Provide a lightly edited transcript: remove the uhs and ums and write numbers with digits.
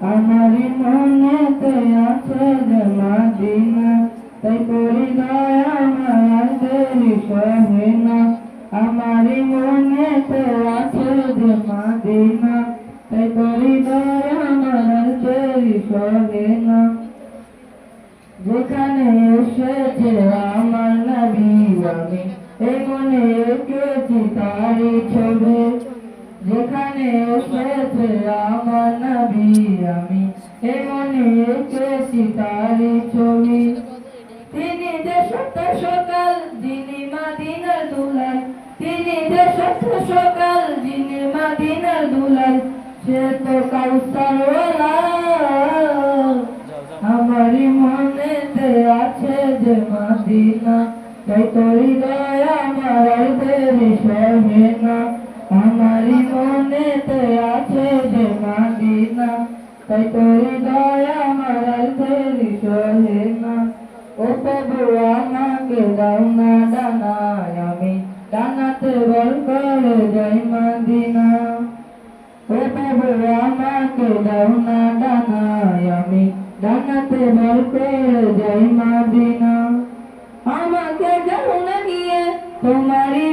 আমারি মনেতে আছে যে মদিনা, তাই করি দয়া আমার দেরি সহে না। আমারি মনেতে আছে যে মদিনা, তাই করি দয়া আমার দেরি সহে না। যেখানে এসেছে আমার নবী আমি, এই মনে এঁকেছি তারি ছবি। যেখানে এসেছে আমার নবী আমি, এই মনে এঁকেছি তারি ছবি। তিনি যে সত্য সকাল যিনি মদিনার দুলাল, তিনি যে সত্য সকাল যিনি মদিনার দুলাল, সে তো কাউসারওয়ালা। আমারি মনেতে আছে যে মদিনা, তাই করি দয়া আমার দেরি সহে না। আমারি মনেতে আছে যে মদিনা, তাই করি দয়া আমার দেরি সহে না। ও প্রভু আমাকে দাও না ডানায়, আমি ডানাতে বল করে যাই মদিনা। ও প্রভু আমাকে দাও না ডানায়, আমি ডানাতে বল করে যাই মদিনা। আমাকে যাও না নিয়ে তোমারি